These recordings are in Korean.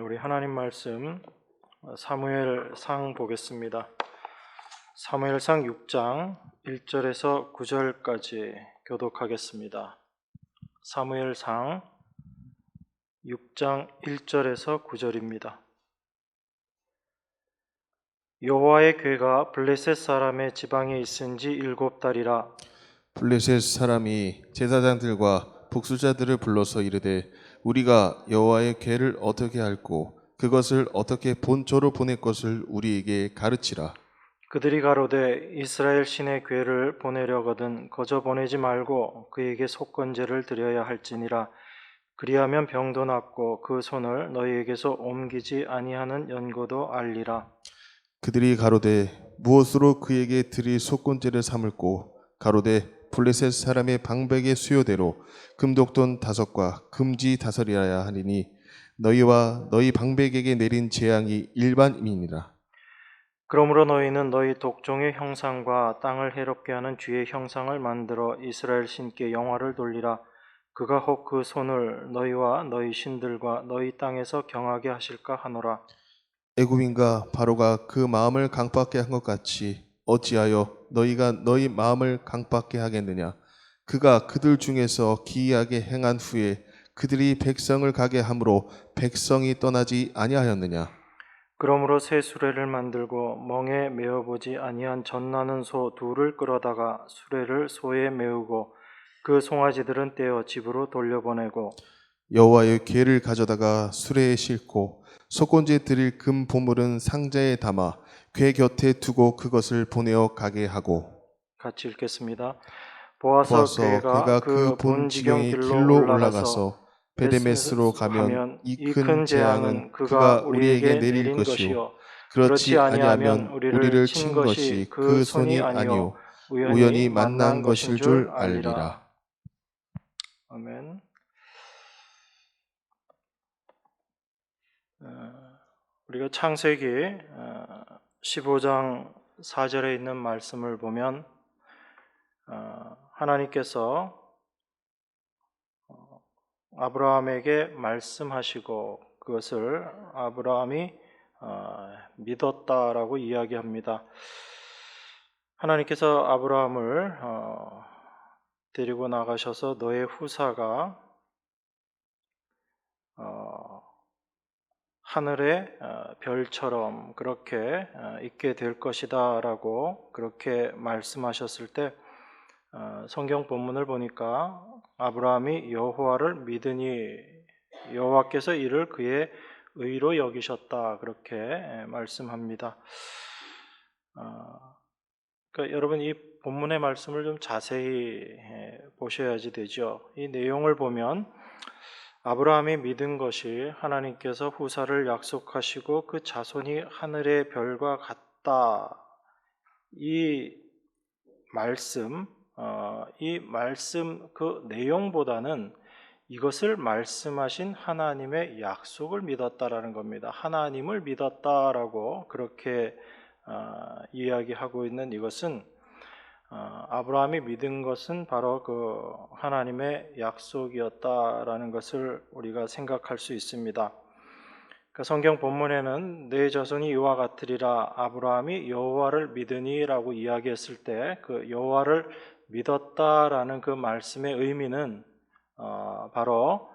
우리 하나님 말씀 사무엘상 보겠습니다. 사무엘상 6장 1절에서 9절까지 교독하겠습니다. 사무엘상 6장 1절에서 9절입니다. 여호와의 궤가 블레셋 사람의 지방에 있은지 7달이라. 블레셋 사람이 제사장들과 복수자들을 불러서 이르되 우리가 여호와의 궤를 어떻게 할꼬 그것을 어떻게 본초로 보낼 것을 우리에게 가르치라. 그들이 가로되 이스라엘 신의 궤를 보내려거든 거저 보내지 말고 그에게 속건제를 드려야 할지니라. 그리하면 병도 낫고 그 손을 너희에게서 옮기지 아니하는 연고도 알리라. 그들이 가로되 무엇으로 그에게 드릴 속건제를 삼을꼬 가로되 블레셋 사람의 방백의 수요대로 금독돈 5과 금지 5이라야 하리니 너희와 너희 방백에게 내린 재앙이 일반임이니라. 그러므로 너희는 너희 독종의 형상과 땅을 해롭게 하는 쥐의 형상을 만들어 이스라엘 신께 영화를 돌리라. 그가 혹 그 손을 너희와 너희 신들과 너희 땅에서 경하게 하실까 하노라. 애굽인과 바로가 그 마음을 강박케 한 것 같이 어찌하여 너희가 너희 마음을 강박케 하겠느냐. 그가 그들 중에서 기이하게 행한 후에 그들이 백성을 가게 함으로 백성이 떠나지 아니하였느냐. 그러므로 새 수레를 만들고 멍에 메어보지 아니한 젖나는 소 2를 끌어다가 수레를 소에 메우고 그 송아지들은 떼어 집으로 돌려보내고 여호와의 궤를 가져다가 수레에 싣고 속건제 드릴 금 보물은 상자에 담아 궤 곁에 두고 그것을 보내어 가게 하고. 같이 읽겠습니다. 보아서 궤가 그 본 지경의 길로 올라가서 베데메스로 가면 이 큰 재앙은 그가 우리에게 내릴 것이요 그렇지 아니하면 우리를 친 것이 그 손이 아니요 우연히 만난 것인 줄 알리라. 아멘. 우리가 창세기 15장 4절에 있는 말씀을 보면 하나님께서 아브라함에게 말씀하시고 그것을 아브라함이 믿었다라고 이야기합니다. 하나님께서 아브라함을 데리고 나가셔서 너의 후사가 하늘의 별처럼 그렇게 있게 될 것이다 라고 그렇게 말씀하셨을 때 성경 본문을 보니까 아브라함이 여호와를 믿으니 여호와께서 이를 그의 의로 여기셨다 그렇게 말씀합니다. 그러니까 여러분 이 본문의 말씀을 좀 자세히 보셔야지 되죠. 이 내용을 보면 아브라함이 믿은 것이 하나님께서 후사를 약속하시고 그 자손이 하늘의 별과 같다. 이 말씀 그 내용보다는 이것을 말씀하신 하나님의 약속을 믿었다라는 겁니다. 하나님을 믿었다라고 그렇게 이야기하고 있는 이것은 아브라함이 믿은 것은 바로 그 하나님의 약속이었다라는 것을 우리가 생각할 수 있습니다. 그 성경 본문에는 내 자손이 이와 같으리라 아브라함이 여호와를 믿으니라고 이야기했을 때 그 여호와를 믿었다라는 그 말씀의 의미는 바로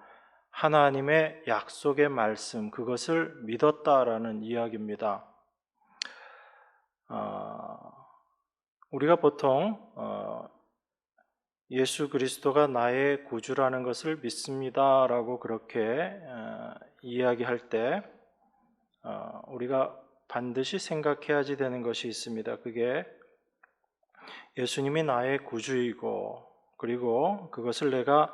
하나님의 약속의 말씀 그것을 믿었다라는 이야기입니다. 우리가 보통 예수 그리스도가 나의 구주라는 것을 믿습니다라고 그렇게 이야기할 때 우리가 반드시 생각해야지 되는 것이 있습니다. 그게 예수님이 나의 구주이고 그리고 그것을 내가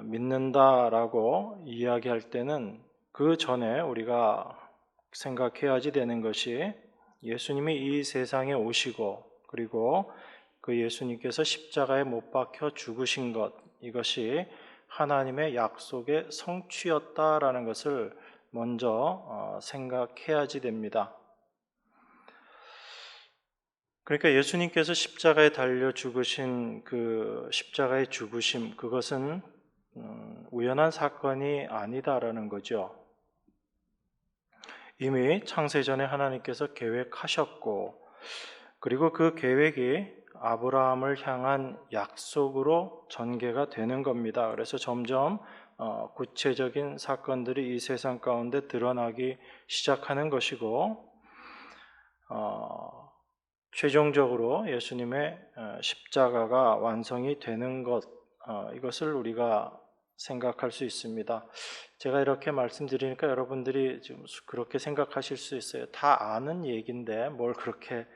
믿는다라고 이야기할 때는 그 전에 우리가 생각해야지 되는 것이 예수님이 이 세상에 오시고 그리고 그 예수님께서 십자가에 못 박혀 죽으신 것 이것이 하나님의 약속의 성취였다라는 것을 먼저 생각해야지 됩니다. 그러니까 예수님께서 십자가에 달려 죽으신 그 십자가의 죽으심 그것은 우연한 사건이 아니다라는 거죠. 이미 창세전에 하나님께서 계획하셨고, 그리고 그 계획이 아브라함을 향한 약속으로 전개가 되는 겁니다. 그래서 점점 구체적인 사건들이 이 세상 가운데 드러나기 시작하는 것이고, 최종적으로 예수님의 십자가가 완성이 되는 것, 이것을 우리가 생각할 수 있습니다. 제가 이렇게 말씀드리니까 여러분들이 좀 그렇게 생각하실 수 있어요. 다 아는 얘기인데 뭘 그렇게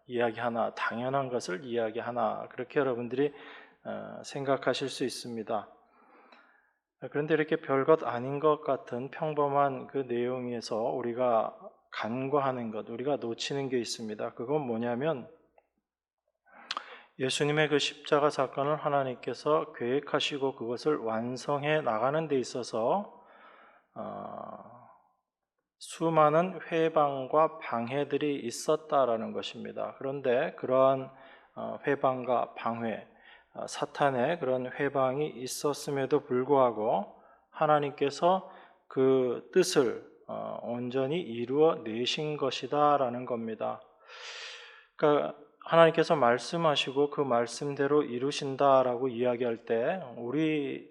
이야기하나, 당연한 것을 이야기하나, 그렇게 여러분들이 생각하실 수 있습니다. 그런데 이렇게 별것 아닌 것 같은 평범한 그 내용에서 우리가 간과하는 것, 우리가 놓치는 게 있습니다. 그건 뭐냐면 예수님의 그 십자가 사건을 하나님께서 계획하시고 그것을 완성해 나가는 데 있어서 수많은 회방과 방해들이 있었다라는 것입니다. 그런데 그러한 회방과 방해, 사탄의 그런 회방이 있었음에도 불구하고 하나님께서 그 뜻을 온전히 이루어 내신 것이다라는 겁니다. 그러니까 하나님께서 말씀하시고 그 말씀대로 이루신다라고 이야기할 때 우리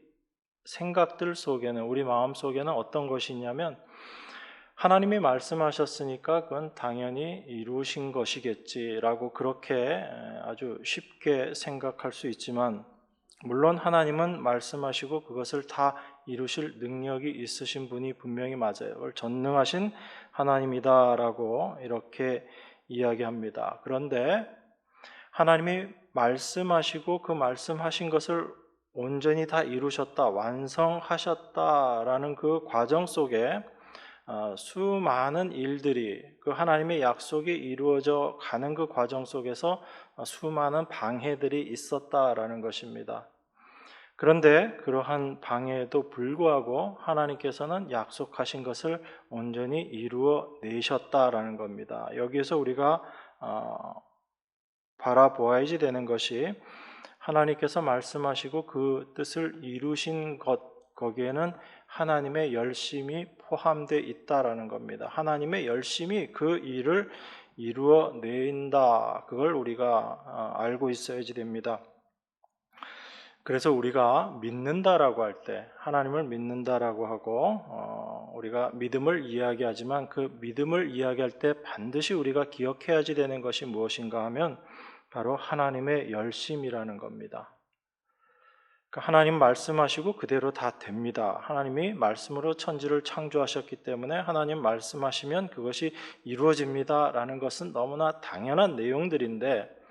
생각들 속에는, 우리 마음 속에는 어떤 것이 있냐면, 하나님이 말씀하셨으니까 그건 당연히 이루신 것이겠지라고 그렇게 아주 쉽게 생각할 수 있지만, 물론 하나님은 말씀하시고 그것을 다 이루실 능력이 있으신 분이 분명히 맞아요. 그걸 전능하신 하나님이다라고 이렇게 이야기합니다. 그런데 하나님이 말씀하시고 그 말씀하신 것을 온전히 다 이루셨다, 완성하셨다라는 그 과정 속에 수많은 일들이, 그 하나님의 약속이 이루어져 가는 그 과정 속에서 수많은 방해들이 있었다라는 것입니다. 그런데 그러한 방해에도 불구하고 하나님께서는 약속하신 것을 온전히 이루어 내셨다라는 겁니다. 여기에서 우리가 바라보아야지 되는 것이, 하나님께서 말씀하시고 그 뜻을 이루신 것, 거기에는 하나님의 열심이 포함되어 있다라는 겁니다. 하나님의 열심이 그 일을 이루어 낸다, 그걸 우리가 알고 있어야지 됩니다. 그래서 우리가 믿는다라고 할 때, 하나님을 믿는다라고 하고 우리가 믿음을 이야기하지만 그 믿음을 이야기할 때 반드시 우리가 기억해야지 되는 것이 무엇인가 하면 바로 하나님의 열심이라는 겁니다. 그러니까 하나님 말씀하시고 그대로 다 됩니다. 하나님이 말씀으로 천지를 창조하셨기 때문에 하나님 말씀하시면 그것이 이루어집니다라는 것은 너무나 당연한 내용들인데,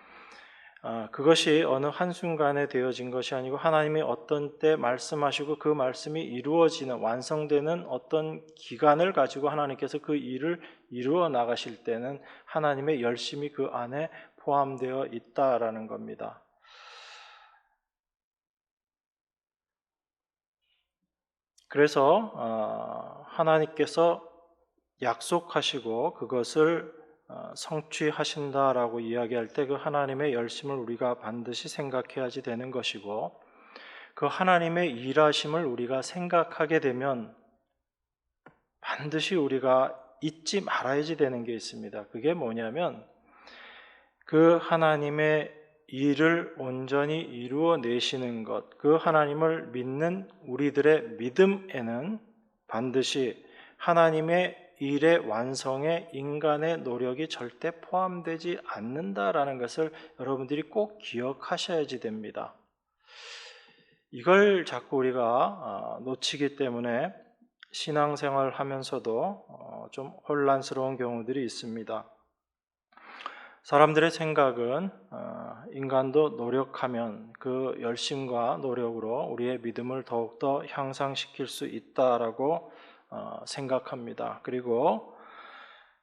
그것이 어느 한순간에 되어진 것이 아니고 하나님이 어떤 때 말씀하시고 그 말씀이 이루어지는, 완성되는 어떤 기간을 가지고 하나님께서 그 일을 이루어 나가실 때는 하나님의 열심이 그 안에 포함되어 있다라는 겁니다. 그래서 하나님께서 약속하시고 그것을 성취하신다라고 이야기할 때 그 하나님의 열심을 우리가 반드시 생각해야지 되는 것이고, 그 하나님의 일하심을 우리가 생각하게 되면 반드시 우리가 잊지 말아야지 되는 게 있습니다. 그게 뭐냐면, 그 하나님의 일을 온전히 이루어 내시는 것, 그 하나님을 믿는 우리들의 믿음에는 반드시 하나님의 일의 완성에 인간의 노력이 절대 포함되지 않는다라는 것을 여러분들이 꼭 기억하셔야지 됩니다. 이걸 자꾸 우리가 놓치기 때문에 신앙생활 하면서도 좀 혼란스러운 경우들이 있습니다. 사람들의 생각은 인간도 노력하면 그 열심과 노력으로 우리의 믿음을 더욱더 향상시킬 수 있다라고 생각합니다. 그리고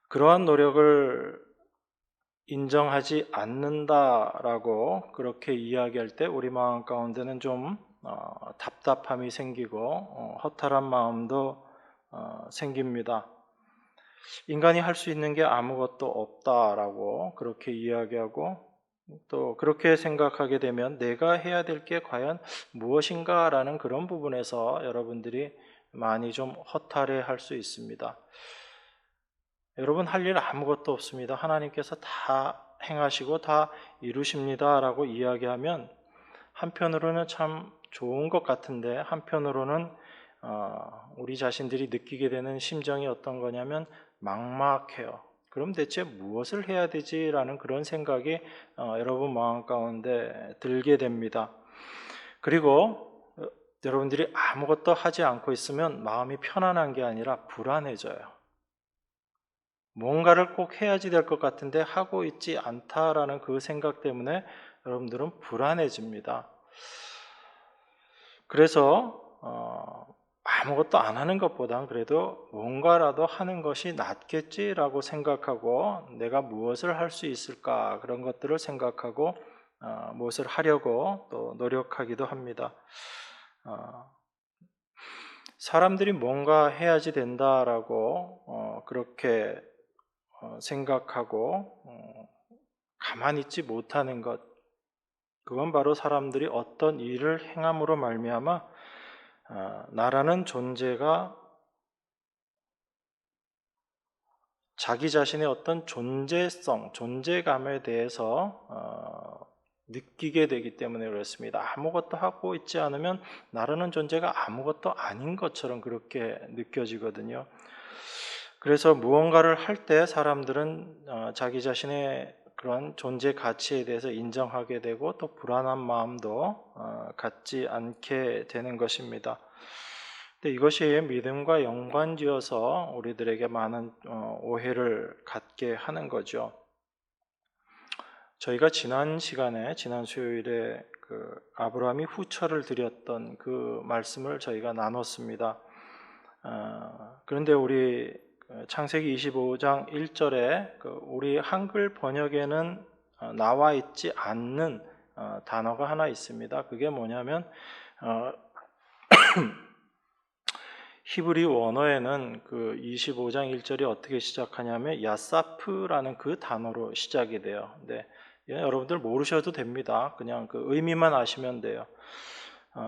그러한 노력을 인정하지 않는다라고 그렇게 이야기할 때 우리 마음 가운데는 좀 답답함이 생기고 허탈한 마음도 생깁니다. 인간이 할 수 있는 게 아무것도 없다라고 그렇게 이야기하고, 또 그렇게 생각하게 되면 내가 해야 될 게 과연 무엇인가라는 그런 부분에서 여러분들이 많이 좀 허탈해 할 수 있습니다. 여러분 할 일 아무것도 없습니다. 하나님께서 다 행하시고 다 이루십니다 라고 이야기하면 한편으로는 참 좋은 것 같은데 한편으로는 우리 자신들이 느끼게 되는 심정이 어떤 거냐면 막막해요. 그럼 대체 무엇을 해야 되지라는 그런 생각이 여러분 마음 가운데 들게 됩니다. 그리고 여러분들이 아무것도 하지 않고 있으면 마음이 편안한 게 아니라 불안해져요. 뭔가를 꼭 해야지 될 것 같은데 하고 있지 않다라는 그 생각 때문에 여러분들은 불안해집니다. 그래서 아무것도 안 하는 것보단 그래도 뭔가라도 하는 것이 낫겠지라고 생각하고 내가 무엇을 할 수 있을까 그런 것들을 생각하고 무엇을 하려고 또 노력하기도 합니다. 사람들이 뭔가 해야지 된다라고 그렇게 생각하고 가만히 있지 못하는 것, 그건 바로 사람들이 어떤 일을 행함으로 말미암아 나라는 존재가 자기 자신의 어떤 존재성, 존재감에 대해서 느끼게 되기 때문에 그렇습니다. 아무것도 하고 있지 않으면 나라는 존재가 아무것도 아닌 것처럼 그렇게 느껴지거든요. 그래서 무언가를 할 때 사람들은 자기 자신의 그런 존재 가치에 대해서 인정하게 되고 또 불안한 마음도 갖지 않게 되는 것입니다. 근데 이것이 믿음과 연관지어서 우리들에게 많은 오해를 갖게 하는 거죠. 저희가 지난 시간에 지난 수요일에 그 아브라함이 후처를 드렸던 그 말씀을 저희가 나눴습니다. 그런데 우리 창세기 25장 1절에 우리 한글 번역에는 나와 있지 않는 단어가 하나 있습니다. 그게 뭐냐면 히브리 원어에는 그 25장 1절이 어떻게 시작하냐면 야사프라는 그 단어로 시작이 돼요. 근데 여러분들 모르셔도 됩니다. 그냥 그 의미만 아시면 돼요.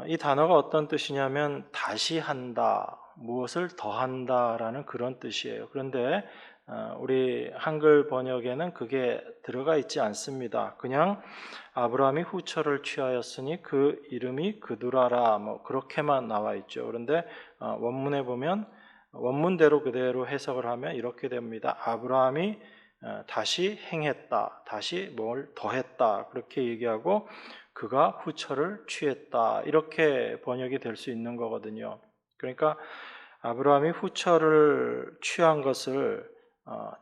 이 단어가 어떤 뜻이냐면 다시 한다, 무엇을 더한다라는 그런 뜻이에요. 그런데 우리 한글 번역에는 그게 들어가 있지 않습니다. 그냥 아브라함이 후처를 취하였으니 그 이름이 그두라라 뭐 그렇게만 나와 있죠. 그런데 원문에 보면 원문대로 그대로 해석을 하면 이렇게 됩니다. 아브라함이 다시 행했다, 다시 뭘 더했다 그렇게 얘기하고 그가 후처를 취했다 이렇게 번역이 될 수 있는 거거든요. 그러니까 아브라함이 후처를 취한 것을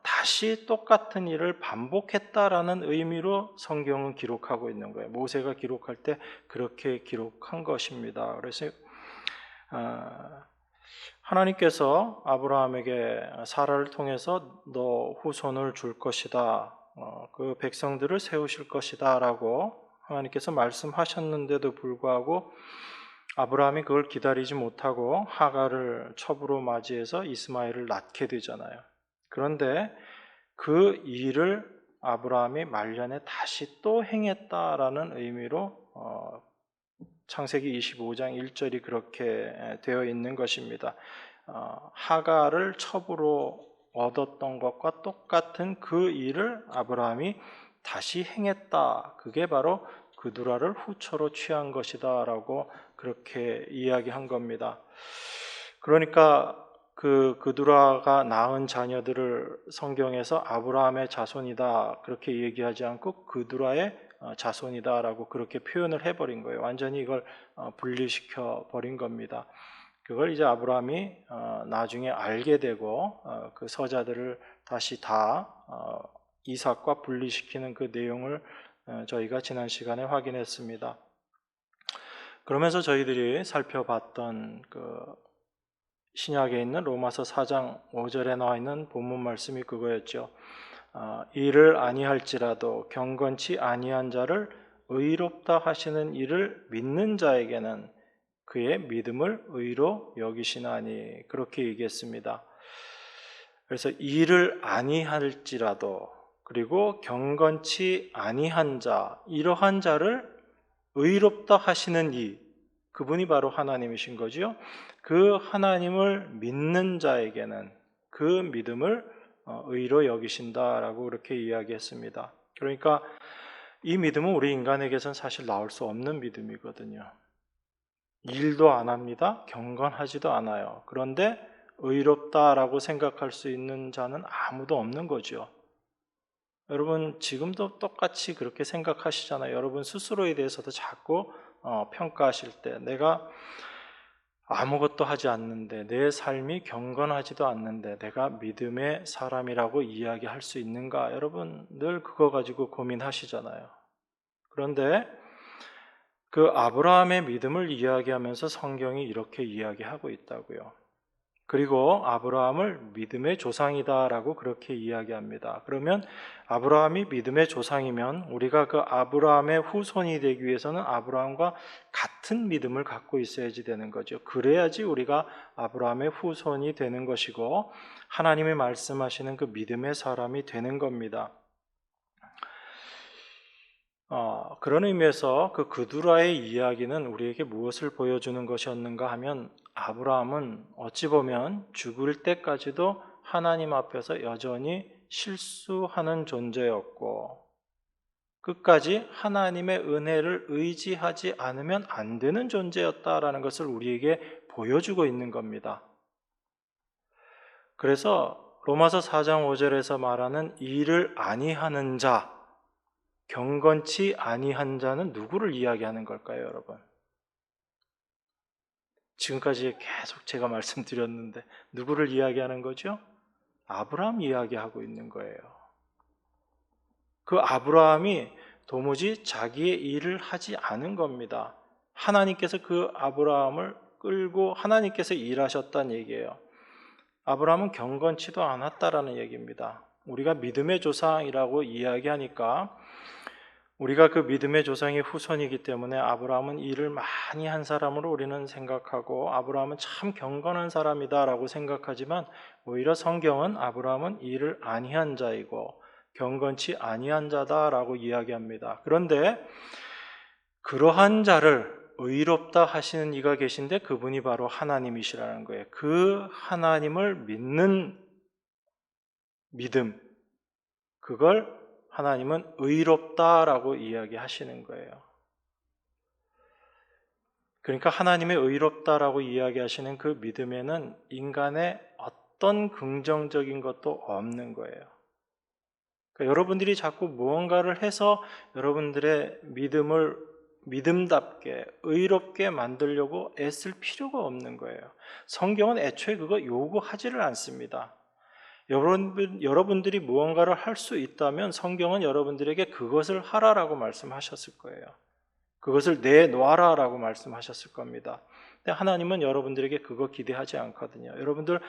다시 똑같은 일을 반복했다라는 의미로 성경은 기록하고 있는 거예요. 모세가 기록할 때 그렇게 기록한 것입니다. 그래서 하나님께서 아브라함에게 사라를 통해서 너 후손을 줄 것이다, 그 백성들을 세우실 것이다 라고 하나님께서 말씀하셨는데도 불구하고 아브라함이 그걸 기다리지 못하고 하갈을 첩으로 맞이해서 이스마엘을 낳게 되잖아요. 그런데 그 일을 아브라함이 말년에 다시 또 행했다라는 의미로 창세기 25장 1절이 그렇게 되어 있는 것입니다. 하갈을 첩으로 얻었던 것과 똑같은 그 일을 아브라함이 다시 행했다. 그게 바로 그두라를 후처로 취한 것이다 라고 그렇게 이야기한 겁니다. 그러니까 그두라가 낳은 자녀들을 성경에서 아브라함의 자손이다 그렇게 얘기하지 않고 그두라의 자손이다라고 그렇게 표현을 해버린 거예요. 완전히 이걸 분리시켜 버린 겁니다. 그걸 이제 아브라함이 나중에 알게 되고 그 서자들을 다시 다 이삭과 분리시키는 그 내용을 저희가 지난 시간에 확인했습니다. 그러면서 저희들이 살펴봤던 그 신약에 있는 로마서 4장 5절에 나와 있는 본문 말씀이 그거였죠. 이를 아니할지라도 경건치 아니한 자를 의롭다 하시는 이를 믿는 자에게는 그의 믿음을 의로 여기시나니 그렇게 얘기했습니다. 그래서 이를 아니할지라도 그리고 경건치 아니한 자, 이러한 자를 의롭다 하시는 이, 그분이 바로 하나님이신 거죠. 그 하나님을 믿는 자에게는 그 믿음을 의로 여기신다라고 그렇게 이야기했습니다. 그러니까 이 믿음은 우리 인간에게선 사실 나올 수 없는 믿음이거든요. 일도 안 합니다. 경건하지도 않아요. 그런데 의롭다라고 생각할 수 있는 자는 아무도 없는 거죠. 여러분 지금도 똑같이 그렇게 생각하시잖아요. 여러분 스스로에 대해서도 자꾸 평가하실 때 내가 아무것도 하지 않는데, 내 삶이 경건하지도 않는데 내가 믿음의 사람이라고 이야기할 수 있는가? 여러분 늘 그거 가지고 고민하시잖아요. 그런데 그 아브라함의 믿음을 이야기하면서 성경이 이렇게 이야기하고 있다고요. 그리고 아브라함을 믿음의 조상이다라고 그렇게 이야기합니다. 그러면 아브라함이 믿음의 조상이면 우리가 그 아브라함의 후손이 되기 위해서는 아브라함과 같은 믿음을 갖고 있어야지 되는 거죠. 그래야지 우리가 아브라함의 후손이 되는 것이고 하나님이 말씀하시는 그 믿음의 사람이 되는 겁니다. 그런 의미에서 그 그두라의 이야기는 우리에게 무엇을 보여주는 것이었는가 하면 아브라함은 어찌 보면 죽을 때까지도 하나님 앞에서 여전히 실수하는 존재였고 끝까지 하나님의 은혜를 의지하지 않으면 안 되는 존재였다라는 것을 우리에게 보여주고 있는 겁니다. 그래서 로마서 4장 5절에서 말하는 일을 아니하는 자, 경건치 아니한 자는 누구를 이야기하는 걸까요, 여러분? 지금까지 계속 제가 말씀드렸는데 누구를 이야기하는 거죠? 아브라함 이야기하고 있는 거예요. 그 아브라함이 도무지 자기의 일을 하지 않은 겁니다. 하나님께서 그 아브라함을 끌고 하나님께서 일하셨다는 얘기예요. 아브라함은 경건치도 않았다라는 얘기입니다. 우리가 믿음의 조상이라고 이야기하니까 우리가 그 믿음의 조상의 후손이기 때문에 아브라함은 일을 많이 한 사람으로 우리는 생각하고 아브라함은 참 경건한 사람이다라고 생각하지만 오히려 성경은 아브라함은 일을 아니한 자이고 경건치 아니한 자다라고 이야기합니다. 그런데 그러한 자를 의롭다 하시는 이가 계신데 그분이 바로 하나님이시라는 거예요. 그 하나님을 믿는 믿음, 그걸 하나님은 의롭다라고 이야기하시는 거예요. 그러니까 하나님의 의롭다라고 이야기하시는 그 믿음에는 인간의 어떤 긍정적인 것도 없는 거예요. 그러니까 여러분들이 자꾸 무언가를 해서 여러분들의 믿음을 믿음답게 의롭게 만들려고 애쓸 필요가 없는 거예요. 성경은 애초에 그거 요구하지를 않습니다. 여러분들이 무언가를 할 수 있다면 성경은 여러분들에게 그것을 하라라고 말씀하셨을 거예요. 그것을 내놓아라라고 말씀하셨을 겁니다. 근데 하나님은 여러분들에게 그거 기대하지 않거든요. 여러분들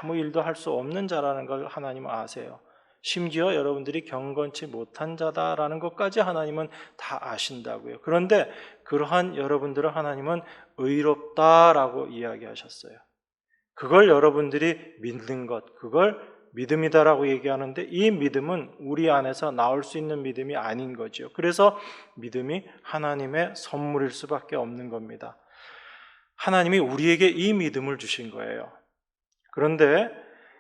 아무 일도 할 수 없는 자라는 걸 하나님은 아세요. 심지어 여러분들이 경건치 못한 자다라는 것까지 하나님은 다 아신다고요. 그런데 그러한 여러분들을 하나님은 의롭다라고 이야기하셨어요. 그걸 여러분들이 믿는 것, 그걸 믿음이다라고 얘기하는데 이 믿음은 우리 안에서 나올 수 있는 믿음이 아닌 거죠. 그래서 믿음이 하나님의 선물일 수밖에 없는 겁니다. 하나님이 우리에게 이 믿음을 주신 거예요. 그런데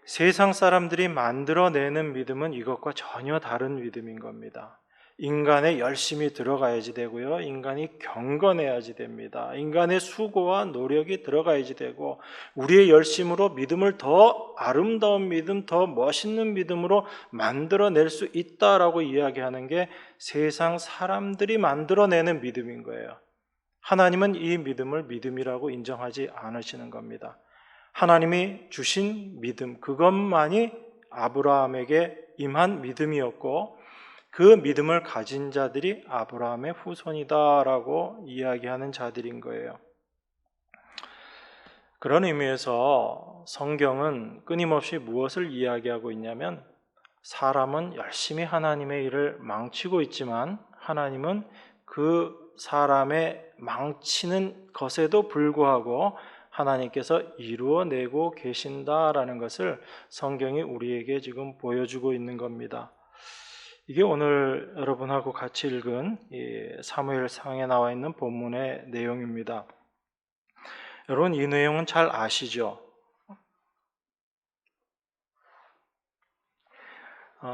세상 사람들이 만들어내는 믿음은 이것과 전혀 다른 믿음인 겁니다. 인간의 열심이 들어가야지 되고요. 인간이 경건해야지 됩니다. 인간의 수고와 노력이 들어가야지 되고 우리의 열심으로 믿음을 더 아름다운 믿음, 더 멋있는 믿음으로 만들어낼 수 있다라고 이야기하는 게 세상 사람들이 만들어내는 믿음인 거예요. 하나님은 이 믿음을 믿음이라고 인정하지 않으시는 겁니다. 하나님이 주신 믿음, 그것만이 아브라함에게 임한 믿음이었고 그 믿음을 가진 자들이 아브라함의 후손이다라고 이야기하는 자들인 거예요. 그런 의미에서 성경은 끊임없이 무엇을 이야기하고 있냐면 사람은 열심히 하나님의 일을 망치고 있지만 하나님은 그 사람의 망치는 것에도 불구하고 하나님께서 이루어내고 계신다라는 것을 성경이 우리에게 지금 보여주고 있는 겁니다. 이게 오늘 여러분하고 같이 읽은 사무엘상에 나와 있는 본문의 내용입니다. 여러분 이 내용은 잘 아시죠?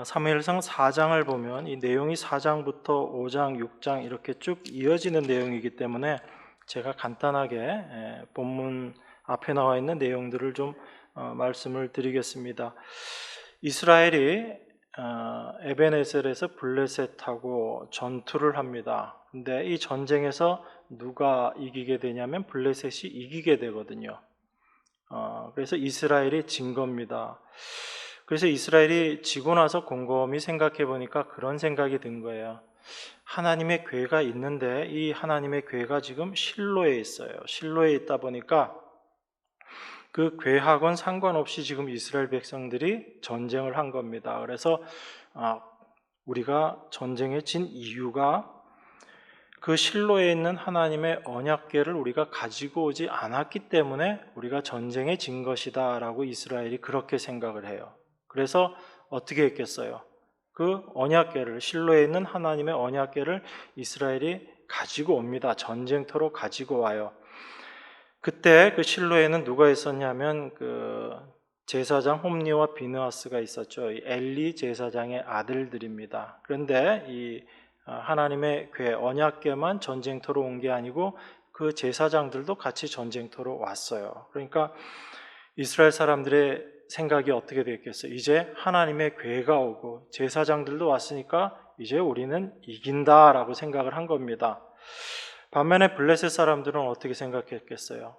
사무엘상 4장을 보면 이 내용이 4장부터 5장, 6장 이렇게 쭉 이어지는 내용이기 때문에 제가 간단하게 본문 앞에 나와 있는 내용들을 좀 말씀을 드리겠습니다. 이스라엘이 에벤에셀에서 블레셋하고 전투를 합니다. 근데 이 전쟁에서 누가 이기게 되냐면 블레셋이 이기게 되거든요. 그래서 이스라엘이 진 겁니다. 그래서 이스라엘이 지고 나서 곰곰이 생각해 보니까 그런 생각이 든 거예요. 하나님의 궤가 있는데 이 하나님의 궤가 지금 실로에 있어요. 실로에 있다 보니까 그 궤하고는 상관없이 지금 이스라엘 백성들이 전쟁을 한 겁니다. 그래서 우리가 전쟁에 진 이유가 그 실로에 있는 하나님의 언약궤를 우리가 가지고 오지 않았기 때문에 우리가 전쟁에 진 것이다 라고 이스라엘이 그렇게 생각을 해요. 그래서 어떻게 했겠어요? 그 언약궤를, 실로에 있는 하나님의 언약궤를 이스라엘이 가지고 옵니다. 전쟁터로 가지고 와요. 그때 그 실로에는 누가 있었냐면 그 제사장 홈리와 비느하스가 있었죠. 엘리 제사장의 아들들입니다. 그런데 이 하나님의 궤, 언약궤만 전쟁터로 온 게 아니고 그 제사장들도 같이 전쟁터로 왔어요. 그러니까 이스라엘 사람들의 생각이 어떻게 됐겠어요? 이제 하나님의 궤가 오고 제사장들도 왔으니까 이제 우리는 이긴다라고 생각을 한 겁니다. 반면에 블레셋 사람들은 어떻게 생각했겠어요?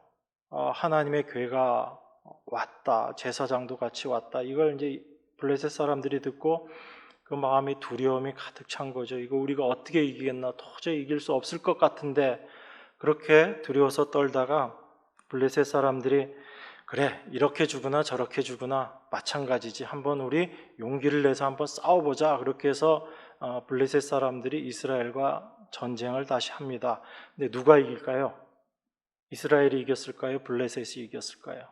하나님의 궤가 왔다, 제사장도 같이 왔다. 이걸 이제 블레셋 사람들이 듣고 그 마음이 두려움이 가득 찬 거죠. 이거 우리가 어떻게 이기겠나? 도저히 이길 수 없을 것 같은데 그렇게 두려워서 떨다가 블레셋 사람들이 그래, 이렇게 주구나 저렇게 주구나 마찬가지지. 한번 우리 용기를 내서 한번 싸워보자. 그렇게 해서 블레셋 사람들이 이스라엘과 전쟁을 다시 합니다. 근데 누가 이길까요? 이스라엘이 이겼을까요? 블레셋이 이겼을까요?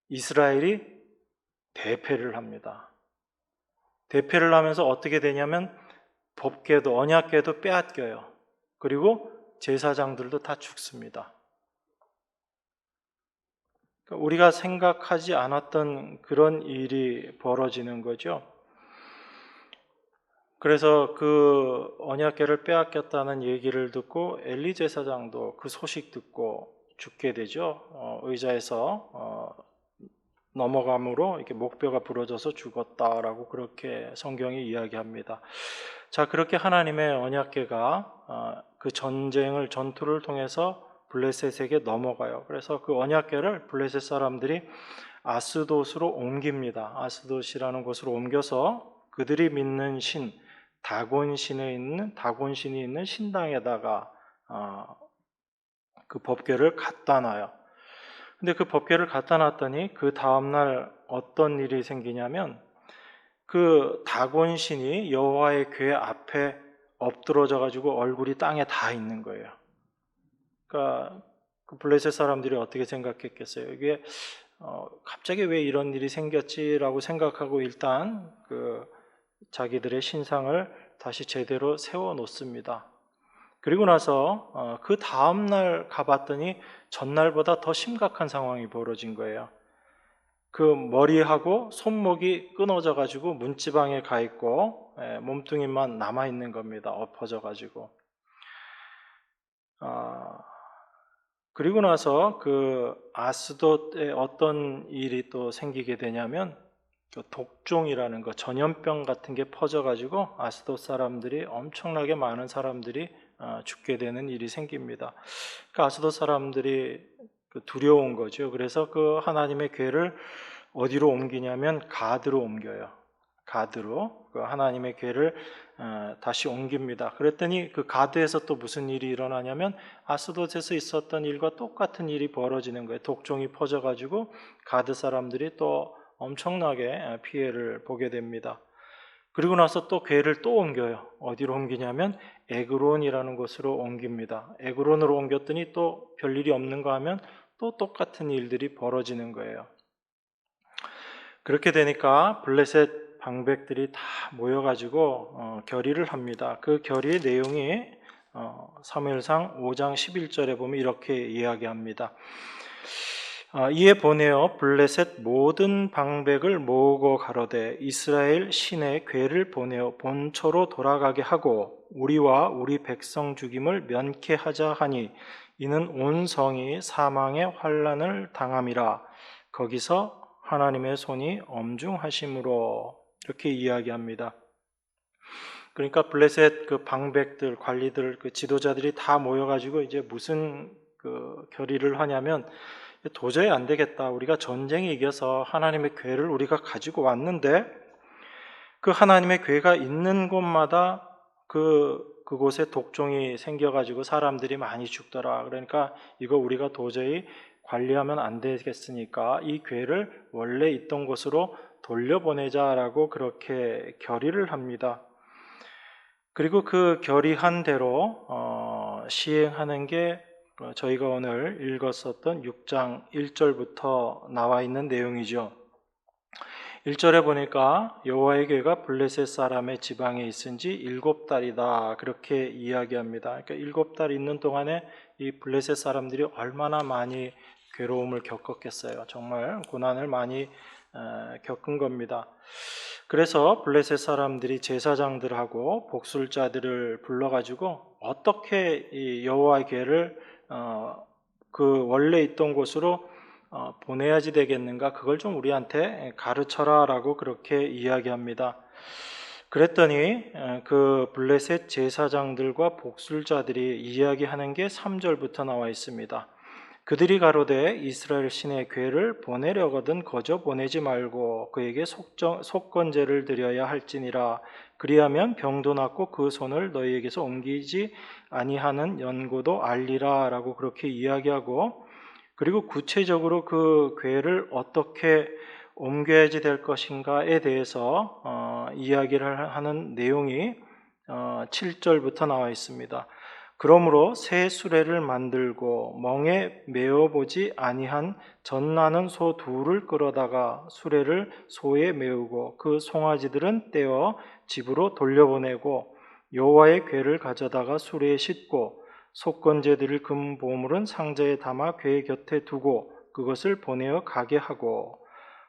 이스라엘이 대패를 합니다. 대패를 하면서 어떻게 되냐면 법궤도 언약궤도 빼앗겨요. 그리고 제사장들도 다 죽습니다. 우리가 생각하지 않았던 그런 일이 벌어지는 거죠. 그래서 그 언약궤를 빼앗겼다는 얘기를 듣고 엘리 제사장도 그 소식 듣고 죽게 되죠. 의자에서 넘어감으로 이렇게 목뼈가 부러져서 죽었다라고 그렇게 성경이 이야기합니다. 자, 그렇게 하나님의 언약궤가 그 전투를 통해서 블레셋에게 넘어가요. 그래서 그 언약궤를 블레셋 사람들이 아스돗으로 옮깁니다. 아스돗이라는 곳으로 옮겨서 그들이 믿는 신 다곤신이 있는 신당에다가 그 법궤를 갖다 놔요. 근데 그 법궤를 갖다 놨더니 그 다음날 어떤 일이 생기냐면 그 다곤신이 여호와의 궤 앞에 엎드러져 가지고 얼굴이 땅에 닿아 있는 거예요. 그러니까 그 블레셋 사람들이 어떻게 생각했겠어요? 이게 갑자기 왜 이런 일이 생겼지라고 생각하고 일단 그 자기들의 신상을 다시 제대로 세워 놓습니다. 그리고 나서 그 다음날 가봤더니 전날보다 더 심각한 상황이 벌어진 거예요. 그 머리하고 손목이 끊어져 가지고 문지방에 가 있고 몸뚱이만 남아 있는 겁니다. 엎어져 가지고. 그리고 나서 그 아스돗에 어떤 일이 또 생기게 되냐면 그 독종이라는 거, 전염병 같은 게 퍼져 가지고 아스돗 사람들이 엄청나게 많은 사람들이 죽게 되는 일이 생깁니다. 그 아스돗 사람들이 두려운 거죠. 그래서 그 하나님의 궤를 어디로 옮기냐면 가드로 옮겨요. 가드로 그 하나님의 궤를 다시 옮깁니다. 그랬더니 그 가드에서 또 무슨 일이 일어나냐면 아스돗에서 있었던 일과 똑같은 일이 벌어지는 거예요. 독종이 퍼져가지고 가드 사람들이 또 엄청나게 피해를 보게 됩니다. 그리고 나서 또 궤를 또 옮겨요. 어디로 옮기냐면 에그론이라는 곳으로 옮깁니다. 에그론으로 옮겼더니 또 별일이 없는가 하면 또 똑같은 일들이 벌어지는 거예요. 그렇게 되니까 블레셋 방백들이 다 모여가지고 결의를 합니다. 그 결의의 내용이 사무엘상 5장 11절에 보면 이렇게 이야기합니다. 이에 보내어 블레셋 모든 방백을 모으고 가로되 이스라엘 신의 궤를 보내어 본초로 돌아가게 하고 우리와 우리 백성 죽임을 면케하자 하니 이는 온 성이 사망의 환난을 당함이라. 거기서 하나님의 손이 엄중하심으로 이렇게 이야기합니다. 그러니까 블레셋 그 방백들, 관리들, 그 지도자들이 다 모여가지고 이제 무슨 그 결의를 하냐면 도저히 안 되겠다. 우리가 전쟁에 이겨서 하나님의 궤를 우리가 가지고 왔는데 그 하나님의 궤가 있는 곳마다 그곳에 독종이 생겨가지고 사람들이 많이 죽더라. 그러니까 이거 우리가 도저히 관리하면 안 되겠으니까 이 궤를 원래 있던 곳으로 돌려보내자라고 그렇게 결의를 합니다. 그리고 그 결의한 대로 시행하는 게 저희가 오늘 읽었었던 6장 1절부터 나와 있는 내용이죠. 1절에 보니까 여호와의 궤가 블레셋 사람의 지방에 있은 지 7달이다 그렇게 이야기합니다. 그러니까 7달 있는 동안에 이 블레셋 사람들이 얼마나 많이 괴로움을 겪었겠어요. 정말 고난을 많이 겪은 겁니다. 그래서 블레셋 사람들이 제사장들하고 복술자들을 불러가지고 어떻게 이 여호와의 궤를 그 원래 있던 곳으로 보내야지 되겠는가, 그걸 좀 우리한테 가르쳐라라고 그렇게 이야기합니다. 그랬더니 그 블레셋 제사장들과 복술자들이 이야기하는 게 3절부터 나와 있습니다. 그들이 가로되 이스라엘 신의 궤를 보내려거든 거저 보내지 말고 그에게 속건제를 드려야 할지니라. 그리하면 병도 낫고 그 손을 너희에게서 옮기지 아니하는 연고도 알리라 라고 그렇게 이야기하고, 그리고 구체적으로 그 궤를 어떻게 옮겨야지 될 것인가에 대해서 이야기를 하는 내용이 7절부터 나와 있습니다. 그러므로 새 수레를 만들고 멍에 메어보지 아니한 젖나는 소 둘을 끌어다가 수레를 소에 메우고 그 송아지들은 떼어 집으로 돌려보내고 여호와의 궤를 가져다가 수레에 싣고 속건제 드릴 금 보물은 상자에 담아 궤 곁에 두고 그것을 보내어 가게 하고,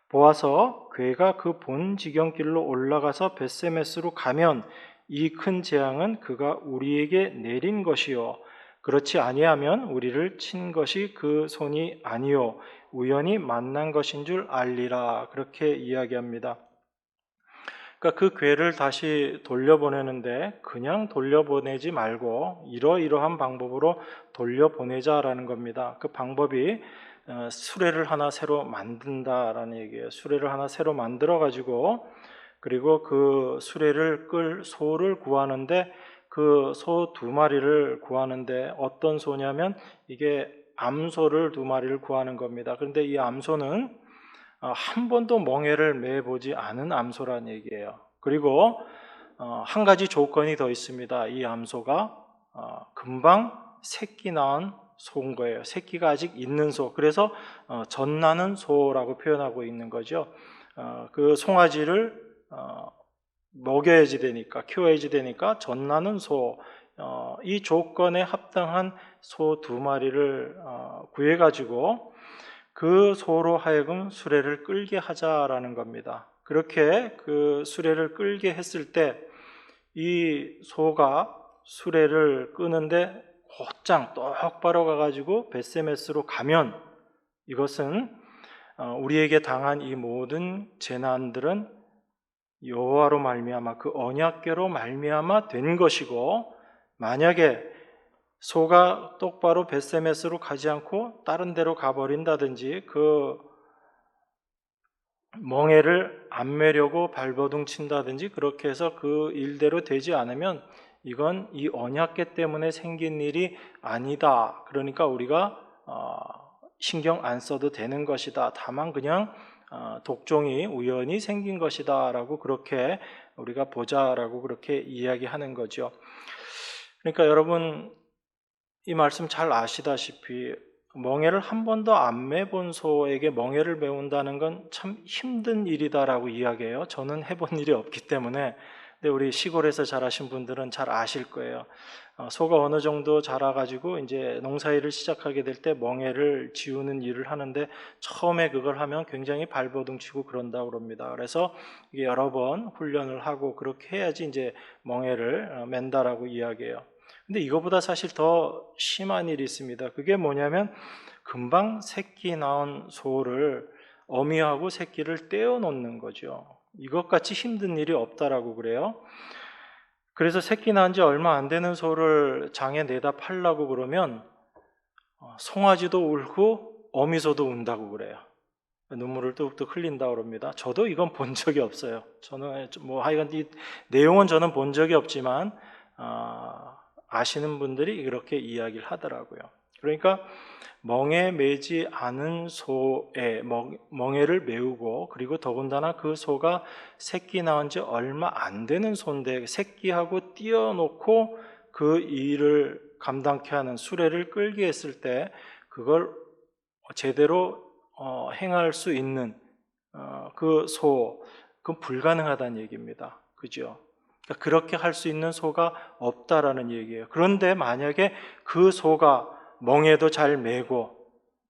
보아서 궤가 그 본 지경길로 올라가서 벳세메스로 가면 이 큰 재앙은 그가 우리에게 내린 것이요 그렇지 아니하면 우리를 친 것이 그 손이 아니요 우연히 만난 것인 줄 알리라 그렇게 이야기합니다. 그러니까 그 궤를 다시 돌려보내는데 그냥 돌려보내지 말고 이러이러한 방법으로 돌려보내자라는 겁니다. 그 방법이 수레를 하나 새로 만든다라는 얘기예요. 수레를 하나 새로 만들어 가지고 그리고 그 수레를 끌 소를 구하는데 그 소 2마리를 구하는데 어떤 소냐면 이게 암소를 2마리를 구하는 겁니다. 그런데 이 암소는 한 번도 멍에를 매보지 않은 암소란 얘기예요. 그리고 한 가지 조건이 더 있습니다. 이 암소가 금방 새끼 낳은 소인 거예요. 새끼가 아직 있는 소. 그래서 젖나는 소라고 표현하고 있는 거죠. 그 송아지를 먹여야지 되니까, 키워야지 되니까 젖나는 소, 이 조건에 합당한 소 2마리를 구해가지고 그 소로 하여금 수레를 끌게 하자라는 겁니다. 그렇게 그 수레를 끌게 했을 때 이 소가 수레를 끄는데 곧장 똑바로 가가지고 벳세메스로 가면 이것은 우리에게 당한 이 모든 재난들은 여호와로 말미암아 그 언약궤로 말미암아 된 것이고, 만약에 소가 똑바로 벳세메스로 가지 않고 다른 데로 가버린다든지 그 멍에를 안 매려고 발버둥 친다든지 그렇게 해서 그 일대로 되지 않으면 이건 이 언약궤 때문에 생긴 일이 아니다. 그러니까 우리가 신경 안 써도 되는 것이다. 다만 그냥 독종이 우연히 생긴 것이다 라고 그렇게 우리가 보자라고 그렇게 이야기하는 거죠. 그러니까 여러분 이 말씀 잘 아시다시피 멍에를 한 번도 안 매본 소에게 멍에를 메운다는 건 참 힘든 일이다라고 이야기해요. 저는 해본 일이 없기 때문에 근데 우리 시골에서 자라신 분들은 잘 아실 거예요. 소가 어느 정도 자라가지고 이제 농사일을 시작하게 될 때 멍에를 지우는 일을 하는데 처음에 그걸 하면 굉장히 발버둥 치고 그런다고 그럽니다. 그래서 이게 여러 번 훈련을 하고 그렇게 해야지 이제 멍에를 맨다라고 이야기해요. 근데 이거보다 사실 더 심한 일이 있습니다. 그게 뭐냐면 금방 새끼 낳은 소를 어미하고 새끼를 떼어 놓는 거죠. 이것같이 힘든 일이 없다라고 그래요. 그래서 새끼 낳은 지 얼마 안 되는 소를 장에 내다 팔라고 그러면 송아지도 울고 어미소도 운다고 그래요. 눈물을 뚝뚝 흘린다고 그럽니다. 저도 이건 본 적이 없어요. 저는 뭐 하여간 이 내용은 저는 본 적이 없지만 아시는 분들이 이렇게 이야기를 하더라고요. 그러니까 멍에 매지 않은 소에 멍에를 메우고, 그리고 더군다나 그 소가 새끼 낳은 지 얼마 안 되는 소인데 새끼하고 띄워놓고 그 일을 감당케 하는 수레를 끌게 했을 때 그걸 제대로 행할 수 있는 그 소, 그건 불가능하다는 얘기입니다. 그죠? 그러니까 그렇게 할 수 있는 소가 없다라는 얘기예요. 그런데 만약에 그 소가 멍에도 잘 메고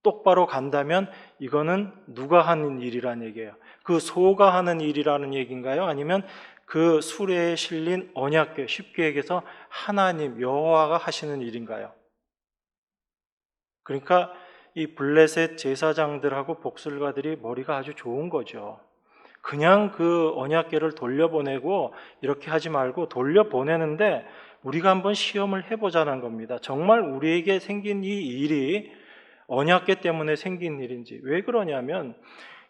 똑바로 간다면 이거는 누가 하는 일이라는 얘기예요? 그 소가 하는 일이라는 얘기인가요? 아니면 그 수레에 실린 언약궤, 쉽게 얘기해서 하나님 여호와가 하시는 일인가요? 그러니까 이 블레셋 제사장들하고 복술가들이 머리가 아주 좋은 거죠. 그냥 그 언약궤를 돌려보내고 이렇게 하지 말고 돌려보내는데 우리가 한번 시험을 해보자는 겁니다. 정말 우리에게 생긴 이 일이 언약궤 때문에 생긴 일인지. 왜 그러냐면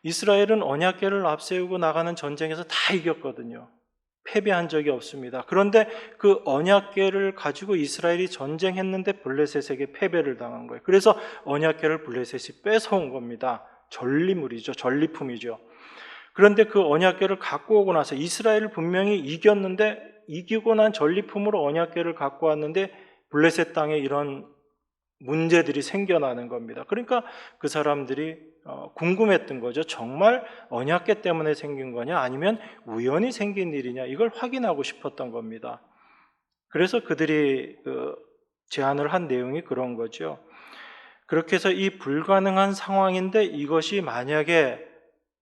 이스라엘은 언약궤를 앞세우고 나가는 전쟁에서 다 이겼거든요. 패배한 적이 없습니다. 그런데 그 언약궤를 가지고 이스라엘이 전쟁했는데 블레셋에게 패배를 당한 거예요. 그래서 언약궤를 블레셋이 뺏어온 겁니다. 전리물이죠. 전리품이죠. 그런데 그 언약궤를 갖고 오고 나서 이스라엘을 분명히 이겼는데 이기고 난 전리품으로 언약궤를 갖고 왔는데 블레셋 땅에 이런 문제들이 생겨나는 겁니다. 그러니까 그 사람들이 궁금했던 거죠. 정말 언약궤 때문에 생긴 거냐 아니면 우연히 생긴 일이냐, 이걸 확인하고 싶었던 겁니다. 그래서 그들이 제안을 한 내용이 그런 거죠. 그렇게 해서 이 불가능한 상황인데 이것이 만약에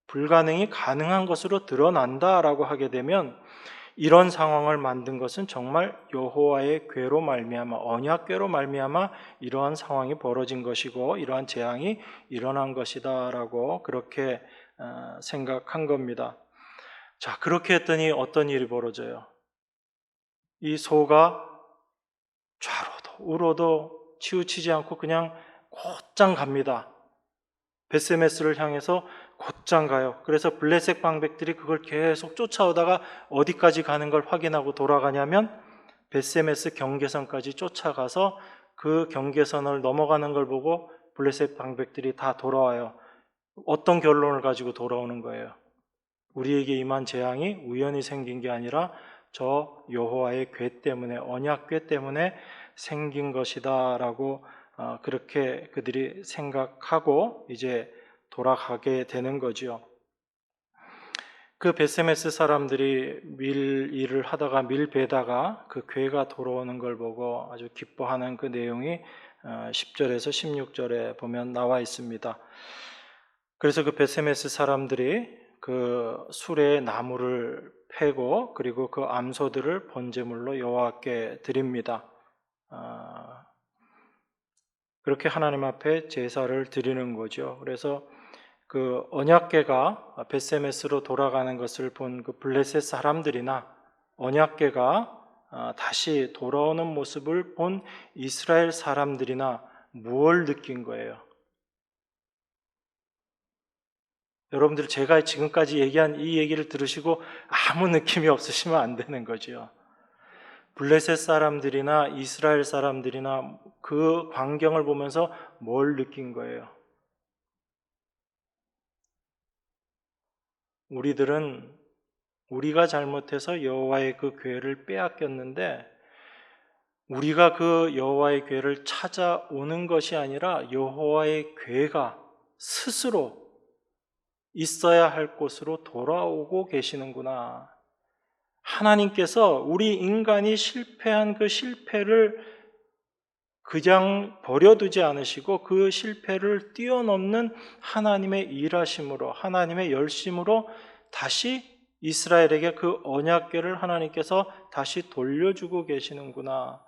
불가능이 가능한 것으로 드러난다라고 하게 되면 이런 상황을 만든 것은 정말 여호와의 궤로 말미암아, 언약궤로 말미암아 이러한 상황이 벌어진 것이고 이러한 재앙이 일어난 것이다라고 그렇게 생각한 겁니다. 자, 그렇게 했더니 어떤 일이 벌어져요? 이 소가 좌로도 우로도 치우치지 않고 그냥 곧장 갑니다. 베세메스를 향해서 곧장 가요. 그래서 블레셋 방백들이 그걸 계속 쫓아오다가 어디까지 가는 걸 확인하고 돌아가냐면 베세메스 경계선까지 쫓아가서 그 경계선을 넘어가는 걸 보고 블레셋 방백들이 다 돌아와요. 어떤 결론을 가지고 돌아오는 거예요? 우리에게 임한 재앙이 우연히 생긴 게 아니라 저 여호와의 궤 때문에, 언약궤 때문에 생긴 것이다라고 그렇게 그들이 생각하고 이제 돌아가게 되는 거죠. 그 베세메스 사람들이 밀 일을 하다가 밀 베다가 그 궤가 돌아오는 걸 보고 아주 기뻐하는 그 내용이 10절에서 16절에 보면 나와 있습니다. 그래서 그 베세메스 사람들이 그 수레에 나무를 패고 그리고 그 암소들을 번제물로 여호와께 드립니다. 그렇게 하나님 앞에 제사를 드리는 거죠. 그래서 그 언약궤가 베세메스로 돌아가는 것을 본 그 블레셋 사람들이나 언약궤가 다시 돌아오는 모습을 본 이스라엘 사람들이나 무엇을 느낀 거예요? 여러분들 제가 지금까지 얘기한 이 얘기를 들으시고 아무 느낌이 없으시면 안 되는 거죠. 블레셋 사람들이나 이스라엘 사람들이나 그 광경을 보면서 뭘 느낀 거예요? 우리들은 우리가 잘못해서 여호와의 그 궤를 빼앗겼는데 우리가 그 여호와의 궤를 찾아오는 것이 아니라 여호와의 궤가 스스로 있어야 할 곳으로 돌아오고 계시는구나. 하나님께서 우리 인간이 실패한 그 실패를 그냥 버려두지 않으시고 그 실패를 뛰어넘는 하나님의 일하심으로, 하나님의 열심으로 다시 이스라엘에게 그 언약궤를 하나님께서 다시 돌려주고 계시는구나.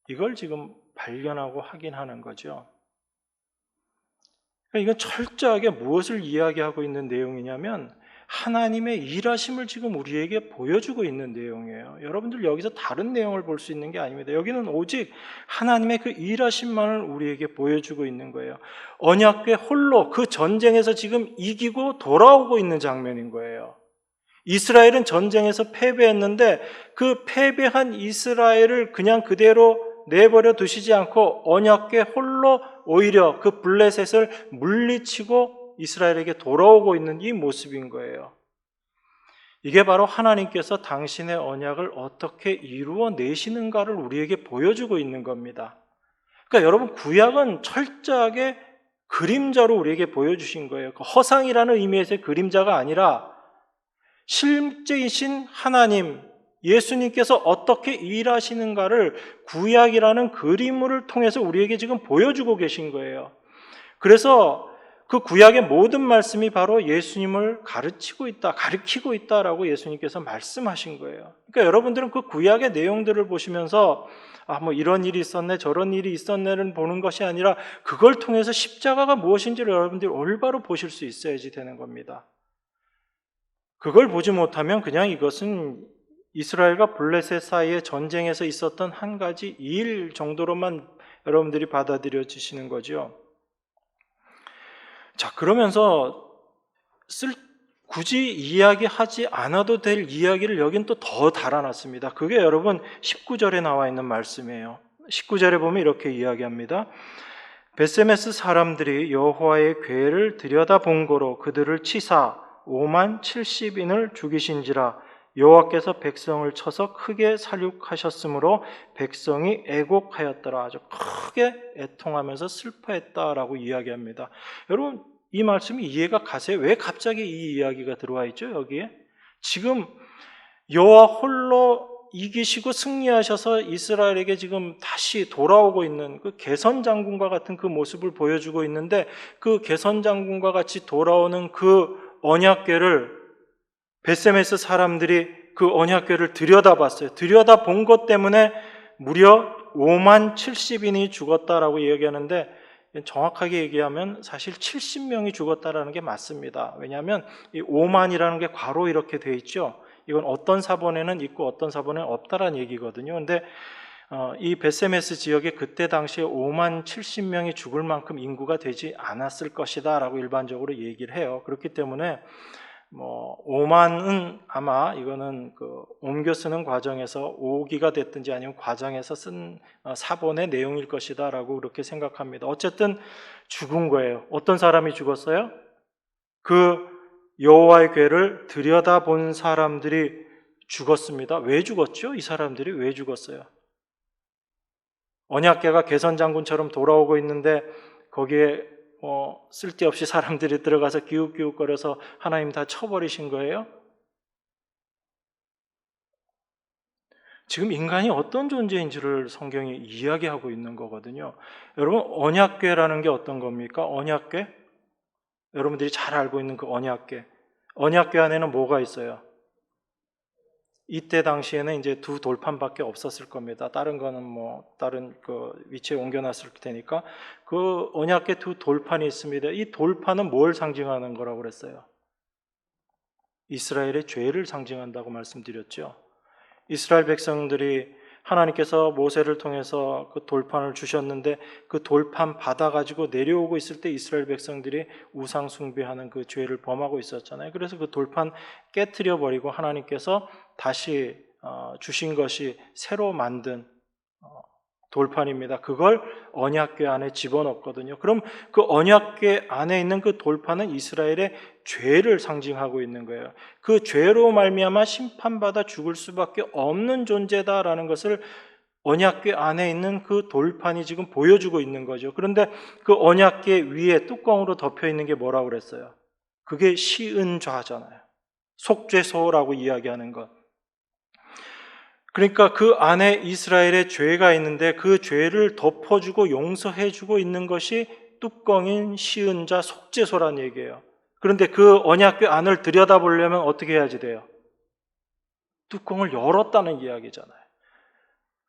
이걸 지금 발견하고 확인하는 거죠. 그러니까 이건 철저하게 무엇을 이야기하고 있는 내용이냐면 하나님의 일하심을 지금 우리에게 보여주고 있는 내용이에요. 여러분들 여기서 다른 내용을 볼 수 있는 게 아닙니다. 여기는 오직 하나님의 그 일하심만을 우리에게 보여주고 있는 거예요. 언약궤 홀로 그 전쟁에서 지금 이기고 돌아오고 있는 장면인 거예요. 이스라엘은 전쟁에서 패배했는데 그 패배한 이스라엘을 그냥 그대로 내버려 두시지 않고 언약궤 홀로 오히려 그 블레셋을 물리치고 이스라엘에게 돌아오고 있는 이 모습인 거예요. 이게 바로 하나님께서 당신의 언약을 어떻게 이루어내시는가를 우리에게 보여주고 있는 겁니다. 그러니까 여러분, 구약은 철저하게 그림자로 우리에게 보여주신 거예요. 허상이라는 의미에서의 그림자가 아니라 실제이신 하나님, 예수님께서 어떻게 일하시는가를 구약이라는 그림을 통해서 우리에게 지금 보여주고 계신 거예요. 그래서 그 구약의 모든 말씀이 바로 예수님을 가르치고 있다라고 예수님께서 말씀하신 거예요. 그러니까 여러분들은 그 구약의 내용들을 보시면서 뭐 이런 일이 있었네, 저런 일이 있었네를 보는 것이 아니라 그걸 통해서 십자가가 무엇인지를 여러분들이 올바로 보실 수 있어야지 되는 겁니다. 그걸 보지 못하면 그냥 이것은 이스라엘과 블레셋 사이의 전쟁에서 있었던 한 가지 일 정도로만 여러분들이 받아들여지시는 거죠. 자, 그러면서 굳이 이야기하지 않아도 될 이야기를 여긴 또 더 달아놨습니다. 그게 여러분 19절에 나와 있는 말씀이에요. 19절에 보면 이렇게 이야기합니다. 베세메스 사람들이 여호와의 궤를 들여다본 거로 그들을 치사 5만 70인을 죽이신지라. 여호와께서 백성을 쳐서 크게 살육하셨으므로 백성이 애곡하였더라. 아주 크게 애통하면서 슬퍼했다라고 이야기합니다. 여러분, 이 말씀이 이해가 가세요? 왜 갑자기 이 이야기가 들어와 있죠? 여기에 지금 여호와 홀로 이기시고 승리하셔서 이스라엘에게 지금 다시 돌아오고 있는 그 개선 장군과 같은 그 모습을 보여주고 있는데, 그 개선 장군과 같이 돌아오는 그 언약궤를 베세메스 사람들이 그 언약궤를 들여다봤어요. 들여다본 것 때문에 무려 5만 70인이 죽었다라고 얘기하는데, 정확하게 얘기하면 사실 70명이 죽었다라는 게 맞습니다. 왜냐하면 이 5만이라는 게 괄호 이렇게 돼 있죠. 이건 어떤 사본에는 있고 어떤 사본에는 없다라는 얘기거든요. 근데 이 베세메스 지역에 그때 당시에 5만 70명이 죽을 만큼 인구가 되지 않았을 것이다 라고 일반적으로 얘기를 해요. 그렇기 때문에 5만은 아마 이거는 그 옮겨 쓰는 과정에서 오기가 됐든지 아니면 과정에서 쓴 사본의 내용일 것이다 라고 그렇게 생각합니다. 어쨌든 죽은 거예요. 어떤 사람이 죽었어요? 그 여호와의 궤를 들여다본 사람들이 죽었습니다. 왜 죽었죠? 이 사람들이 왜 죽었어요? 언약궤가 개선 장군처럼 돌아오고 있는데 거기에 쓸데없이 사람들이 들어가서 기웃기웃거려서 하나님 다 쳐버리신 거예요? 지금 인간이 어떤 존재인지를 성경이 이야기하고 있는 거거든요. 여러분, 언약궤라는 게 어떤 겁니까? 언약궤? 여러분들이 잘 알고 있는 그 언약궤. 언약궤 안에는 뭐가 있어요? 이때 당시에는 이제 두 돌판밖에 없었을 겁니다. 다른 거는 다른 그 위치에 옮겨놨을 테니까 그 언약궤 두 돌판이 있습니다. 이 돌판은 뭘 상징하는 거라고 그랬어요? 이스라엘의 죄를 상징한다고 말씀드렸죠. 이스라엘 백성들이 하나님께서 모세를 통해서 그 돌판을 주셨는데 그 돌판 받아가지고 내려오고 있을 때 이스라엘 백성들이 우상 숭배하는 그 죄를 범하고 있었잖아요. 그래서 그 돌판 깨트려 버리고 하나님께서 다시 주신 것이 새로 만든 돌판입니다. 그걸 언약궤 안에 집어넣거든요. 그럼 그 언약궤 안에 있는 그 돌판은 이스라엘의 죄를 상징하고 있는 거예요. 그 죄로 말미암아 심판받아 죽을 수밖에 없는 존재다라는 것을 언약궤 안에 있는 그 돌판이 지금 보여주고 있는 거죠. 그런데 그 언약궤 위에 뚜껑으로 덮여 있는 게 뭐라고 그랬어요? 그게 시은좌잖아요. 속죄소라고 이야기하는 것. 그러니까 그 안에 이스라엘의 죄가 있는데 그 죄를 덮어주고 용서해주고 있는 것이 뚜껑인 시은자 속죄소란 얘기예요. 그런데 그 언약궤 안을 들여다보려면 어떻게 해야지 돼요? 뚜껑을 열었다는 이야기잖아요.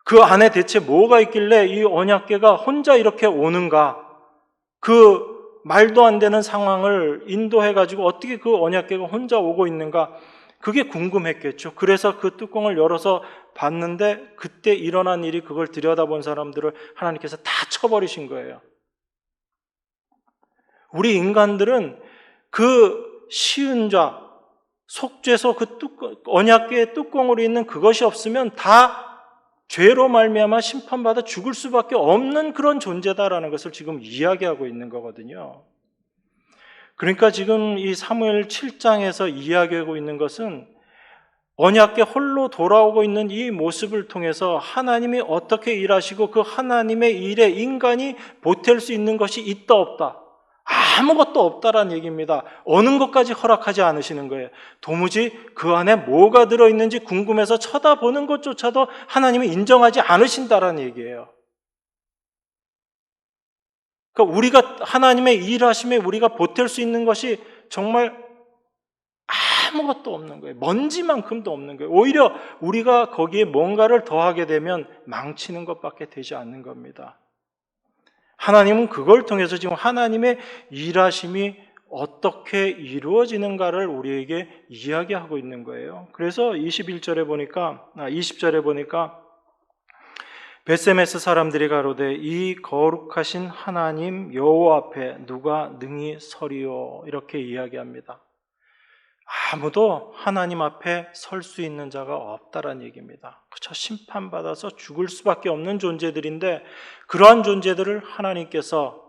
그 안에 대체 뭐가 있길래 이 언약궤가 혼자 이렇게 오는가? 그 말도 안 되는 상황을 인도해가지고 어떻게 그 언약궤가 혼자 오고 있는가? 그게 궁금했겠죠. 그래서 그 뚜껑을 열어서 봤는데 그때 일어난 일이 그걸 들여다본 사람들을 하나님께서 다 쳐버리신 거예요. 우리 인간들은 그 시은자, 속죄소 그 언약궤의 뚜껑으로 있는 그것이 없으면 다 죄로 말미암아 심판받아 죽을 수밖에 없는 그런 존재다라는 것을 지금 이야기하고 있는 거거든요. 그러니까 지금 이 사무엘 7장에서 이야기하고 있는 것은 언약궤 홀로 돌아오고 있는 이 모습을 통해서 하나님이 어떻게 일하시고 그 하나님의 일에 인간이 보탤 수 있는 것이 있다 없다. 아무것도 없다라는 얘기입니다. 어느 것까지 허락하지 않으시는 거예요. 도무지 그 안에 뭐가 들어있는지 궁금해서 쳐다보는 것조차도 하나님이 인정하지 않으신다라는 얘기예요. 그러니까 우리가 하나님의 일하심에 우리가 보탤 수 있는 것이 정말 아무것도 없는 거예요. 먼지만큼도 없는 거예요. 오히려 우리가 거기에 뭔가를 더하게 되면 망치는 것밖에 되지 않는 겁니다. 하나님은 그걸 통해서 지금 하나님의 일하심이 어떻게 이루어지는가를 우리에게 이야기하고 있는 거예요. 그래서 20절에 보니까 베세메스 사람들이 가로되 이 거룩하신 하나님 여호와 앞에 누가 능히 서리요 이렇게 이야기합니다. 아무도 하나님 앞에 설 수 있는 자가 없다라는 얘기입니다. 그저 심판받아서 죽을 수밖에 없는 존재들인데 그러한 존재들을 하나님께서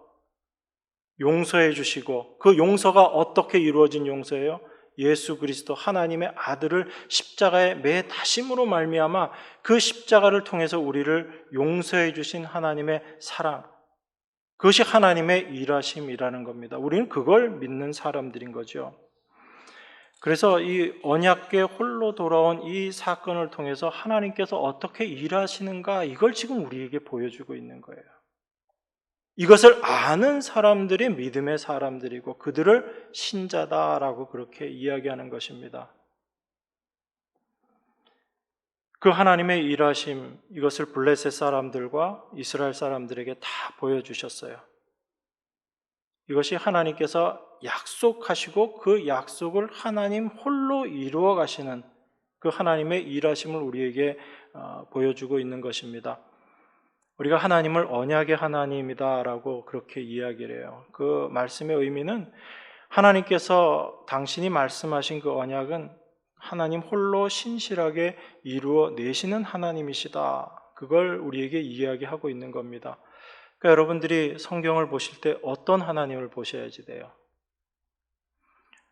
용서해 주시고 그 용서가 어떻게 이루어진 용서예요? 예수 그리스도 하나님의 아들을 십자가에 매 다심으로 말미암아 그 십자가를 통해서 우리를 용서해 주신 하나님의 사랑, 그것이 하나님의 일하심이라는 겁니다. 우리는 그걸 믿는 사람들인 거죠. 그래서 이 언약궤 홀로 돌아온 이 사건을 통해서 하나님께서 어떻게 일하시는가 이걸 지금 우리에게 보여주고 있는 거예요. 이것을 아는 사람들이 믿음의 사람들이고 그들을 신자다라고 그렇게 이야기하는 것입니다. 그 하나님의 일하심 이것을 블레셋 사람들과 이스라엘 사람들에게 다 보여주셨어요. 이것이 하나님께서 약속하시고 그 약속을 하나님 홀로 이루어 가시는 그 하나님의 일하심을 우리에게 보여주고 있는 것입니다. 우리가 하나님을 언약의 하나님이다라고 그렇게 이야기를 해요. 그 말씀의 의미는 하나님께서 당신이 말씀하신 그 언약은 하나님 홀로 신실하게 이루어 내시는 하나님이시다. 그걸 우리에게 이야기하고 있는 겁니다. 그러니까 여러분들이 성경을 보실 때 어떤 하나님을 보셔야지 돼요?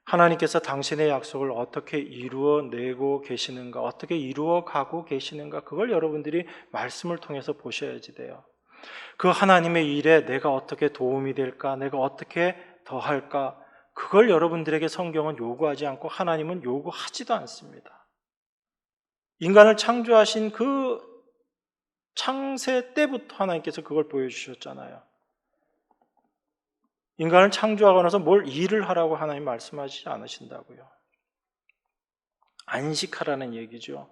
하나님께서 당신의 약속을 어떻게 이루어내고 계시는가, 어떻게 이루어가고 계시는가, 그걸 여러분들이 말씀을 통해서 보셔야지 돼요. 그 하나님의 일에 내가 어떻게 도움이 될까, 내가 어떻게 더할까, 그걸 여러분들에게 성경은 요구하지 않고 하나님은 요구하지도 않습니다. 인간을 창조하신 그 창세 때부터 하나님께서 그걸 보여주셨잖아요. 인간을 창조하고 나서 뭘 일을 하라고 하나님 말씀하시지 않으신다고요. 안식하라는 얘기죠.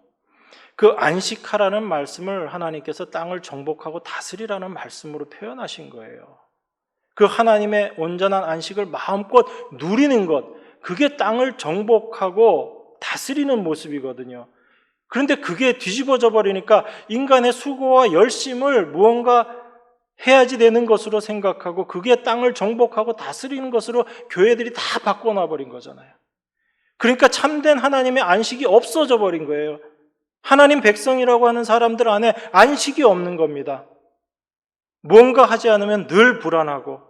그 안식하라는 말씀을 하나님께서 땅을 정복하고 다스리라는 말씀으로 표현하신 거예요. 그 하나님의 온전한 안식을 마음껏 누리는 것, 그게 땅을 정복하고 다스리는 모습이거든요. 그런데 그게 뒤집어져 버리니까 인간의 수고와 열심을 무언가 해야지 되는 것으로 생각하고 그게 땅을 정복하고 다스리는 것으로 교회들이 다 바꿔놔버린 거잖아요. 그러니까 참된 하나님의 안식이 없어져 버린 거예요. 하나님 백성이라고 하는 사람들 안에 안식이 없는 겁니다. 무언가 하지 않으면 늘 불안하고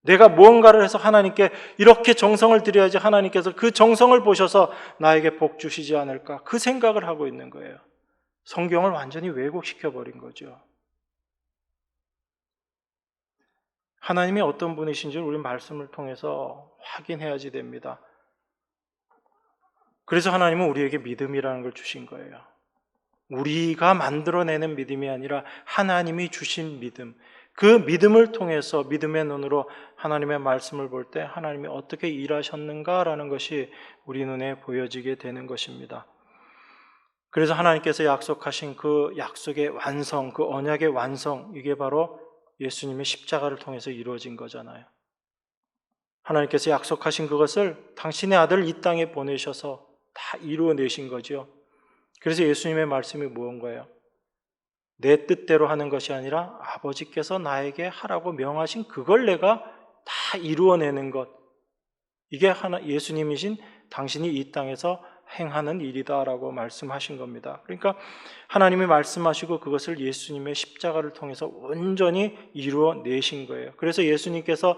내가 무언가를 해서 하나님께 이렇게 정성을 드려야지 하나님께서 그 정성을 보셔서 나에게 복 주시지 않을까 그 생각을 하고 있는 거예요. 성경을 완전히 왜곡시켜버린 거죠. 하나님이 어떤 분이신지를 우리 말씀을 통해서 확인해야지 됩니다. 그래서 하나님은 우리에게 믿음이라는 걸 주신 거예요. 우리가 만들어내는 믿음이 아니라 하나님이 주신 믿음, 그 믿음을 통해서 믿음의 눈으로 하나님의 말씀을 볼 때 하나님이 어떻게 일하셨는가라는 것이 우리 눈에 보여지게 되는 것입니다. 그래서 하나님께서 약속하신 그 약속의 완성, 그 언약의 완성, 이게 바로 예수님의 십자가를 통해서 이루어진 거잖아요. 하나님께서 약속하신 그것을 당신의 아들 이 땅에 보내셔서 다 이루어내신 거죠. 그래서 예수님의 말씀이 무언가요? 내 뜻대로 하는 것이 아니라 아버지께서 나에게 하라고 명하신 그걸 내가 다 이루어내는 것. 이게 예수님이신 당신이 이 땅에서 행하는 일이다라고 말씀하신 겁니다. 그러니까 하나님이 말씀하시고 그것을 예수님의 십자가를 통해서 온전히 이루어내신 거예요. 그래서 예수님께서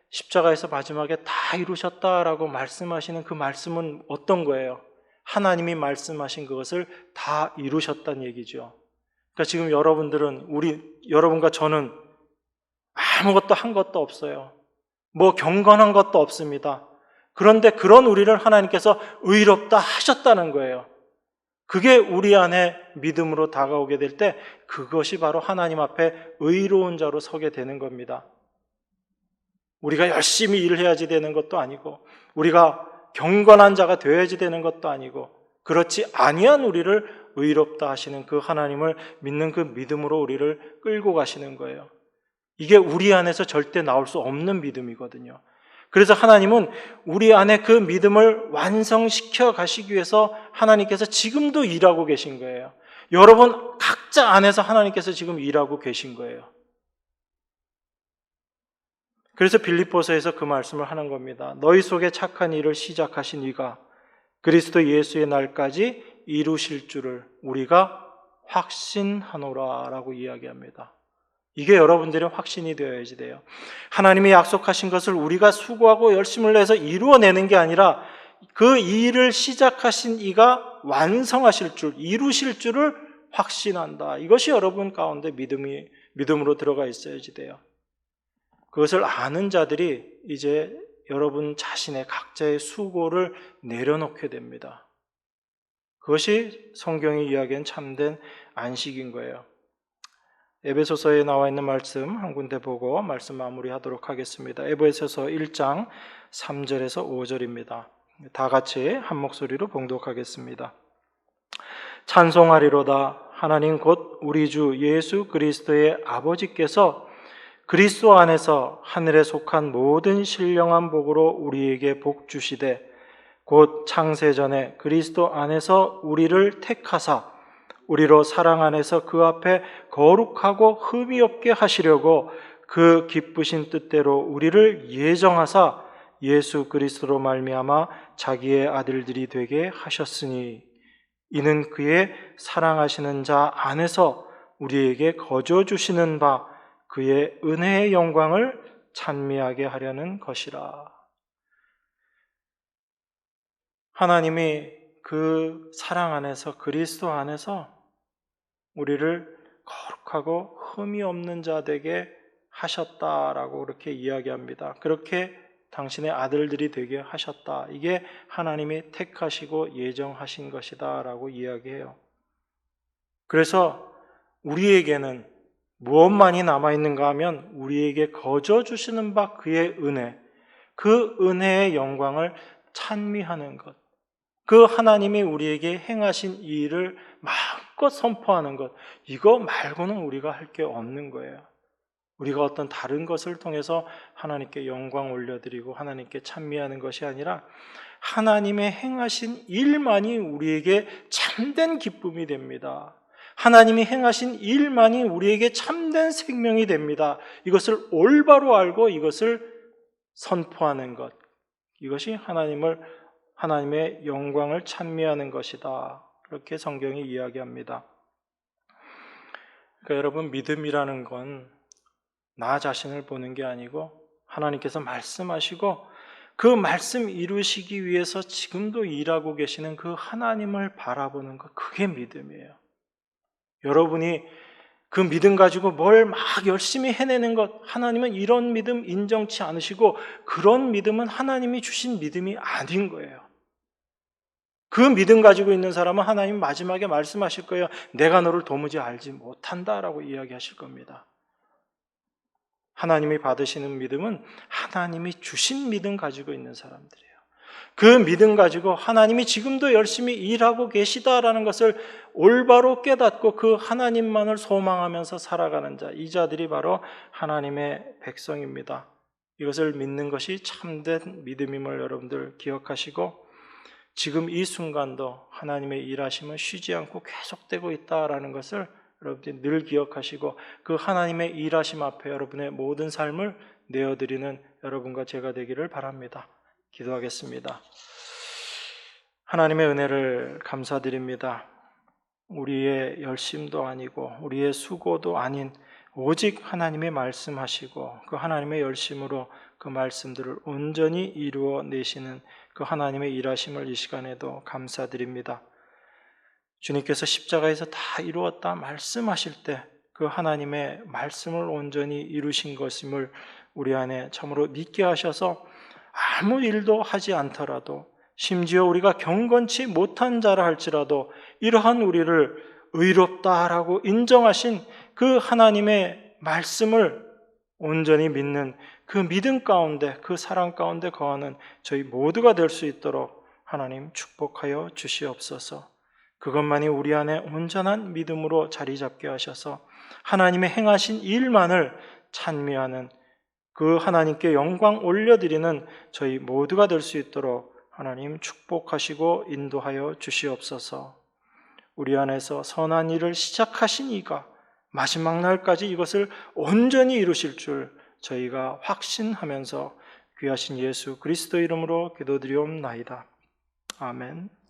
십자가에서 마지막에 다 이루셨다라고 말씀하시는 그 말씀은 어떤 거예요? 하나님이 말씀하신 그것을 다 이루셨다는 얘기죠. 그러니까 지금 여러분과 저는 아무것도 한 것도 없어요. 뭐 경건한 것도 없습니다. 그런데 그런 우리를 하나님께서 의롭다 하셨다는 거예요. 그게 우리 안에 믿음으로 다가오게 될 때 그것이 바로 하나님 앞에 의로운 자로 서게 되는 겁니다. 우리가 열심히 일해야지 되는 것도 아니고 우리가 경건한 자가 되어야지 되는 것도 아니고 그렇지 아니한 우리를 의롭다 하시는 그 하나님을 믿는 그 믿음으로 우리를 끌고 가시는 거예요. 이게 우리 안에서 절대 나올 수 없는 믿음이거든요. 그래서 하나님은 우리 안에 그 믿음을 완성시켜 가시기 위해서 하나님께서 지금도 일하고 계신 거예요. 여러분 각자 안에서 하나님께서 지금 일하고 계신 거예요. 그래서 빌립보서에서 그 말씀을 하는 겁니다. 너희 속에 착한 일을 시작하신 이가 그리스도 예수의 날까지 이루실 줄을 우리가 확신하노라 라고 이야기합니다. 이게 여러분들의 확신이 되어야지 돼요. 하나님이 약속하신 것을 우리가 수고하고 열심을 내서 이루어내는 게 아니라 그 일을 시작하신 이가 완성하실 줄, 이루실 줄을 확신한다. 이것이 여러분 가운데 믿음으로 들어가 있어야지 돼요. 그것을 아는 자들이 이제 여러분 자신의 각자의 수고를 내려놓게 됩니다. 그것이 성경이 이야기한 참된 안식인 거예요. 에베소서에 나와 있는 말씀 한 군데 보고 말씀 마무리하도록 하겠습니다. 에베소서 1장 3절에서 5절입니다. 다 같이 한 목소리로 봉독하겠습니다. 찬송하리로다. 하나님 곧 우리 주 예수 그리스도의 아버지께서 그리스도 안에서 하늘에 속한 모든 신령한 복으로 우리에게 복 주시되 곧 창세전에 그리스도 안에서 우리를 택하사 우리로 사랑 안에서 그 앞에 거룩하고 흠이 없게 하시려고 그 기쁘신 뜻대로 우리를 예정하사 예수 그리스도로 말미암아 자기의 아들들이 되게 하셨으니 이는 그의 사랑하시는 자 안에서 우리에게 거저 주시는 바 그의 은혜의 영광을 찬미하게 하려는 것이라. 하나님이 그 사랑 안에서 그리스도 안에서 우리를 거룩하고 흠이 없는 자 되게 하셨다라고 그렇게 이야기합니다. 그렇게 당신의 아들들이 되게 하셨다. 이게 하나님이 택하시고 예정하신 것이다 라고 이야기해요. 그래서 우리에게는 무엇만이 남아있는가 하면 우리에게 거저 주시는 바 그의 은혜, 그 은혜의 영광을 찬미하는 것, 그 하나님이 우리에게 행하신 이 일을 마음껏 선포하는 것, 이거 말고는 우리가 할 게 없는 거예요. 우리가 어떤 다른 것을 통해서 하나님께 영광 올려드리고 하나님께 찬미하는 것이 아니라 하나님의 행하신 일만이 우리에게 참된 기쁨이 됩니다. 하나님이 행하신 일만이 우리에게 참된 생명이 됩니다. 이것을 올바로 알고 이것을 선포하는 것, 이것이 하나님의 영광을 찬미하는 것이다. 그렇게 성경이 이야기합니다. 그러니까 여러분, 믿음이라는 건 나 자신을 보는 게 아니고 하나님께서 말씀하시고 그 말씀 이루시기 위해서 지금도 일하고 계시는 그 하나님을 바라보는 것, 그게 믿음이에요. 여러분이 그 믿음 가지고 뭘 막 열심히 해내는 것, 하나님은 이런 믿음 인정치 않으시고 그런 믿음은 하나님이 주신 믿음이 아닌 거예요. 그 믿음 가지고 있는 사람은 하나님 마지막에 말씀하실 거예요. 내가 너를 도무지 알지 못한다라고 이야기하실 겁니다. 하나님이 받으시는 믿음은 하나님이 주신 믿음 가지고 있는 사람들이에요. 그 믿음 가지고 하나님이 지금도 열심히 일하고 계시다라는 것을 올바로 깨닫고 그 하나님만을 소망하면서 살아가는 자, 이 자들이 바로 하나님의 백성입니다. 이것을 믿는 것이 참된 믿음임을 여러분들 기억하시고, 지금 이 순간도 하나님의 일하심은 쉬지 않고 계속되고 있다라는 것을 여러분들이 늘 기억하시고, 그 하나님의 일하심 앞에 여러분의 모든 삶을 내어드리는 여러분과 제가 되기를 바랍니다. 기도하겠습니다. 하나님의 은혜를 감사드립니다. 우리의 열심도 아니고 우리의 수고도 아닌 오직 하나님이 말씀하시고 그 하나님의 열심으로 그 말씀들을 온전히 이루어내시는 그 하나님의 일하심을 이 시간에도 감사드립니다. 주님께서 십자가에서 다 이루었다 말씀하실 때 그 하나님의 말씀을 온전히 이루신 것임을 우리 안에 참으로 믿게 하셔서 아무 일도 하지 않더라도, 심지어 우리가 경건치 못한 자라 할지라도 이러한 우리를 의롭다라고 인정하신 그 하나님의 말씀을 온전히 믿는 그 믿음 가운데, 그 사랑 가운데 거하는 저희 모두가 될 수 있도록 하나님 축복하여 주시옵소서. 그것만이 우리 안에 온전한 믿음으로 자리 잡게 하셔서 하나님의 행하신 일만을 찬미하는, 그 하나님께 영광 올려드리는 저희 모두가 될 수 있도록 하나님 축복하시고 인도하여 주시옵소서. 우리 안에서 선한 일을 시작하신 이가 마지막 날까지 이것을 온전히 이루실 줄 저희가 확신하면서 귀하신 예수 그리스도 이름으로 기도드리옵나이다. 아멘.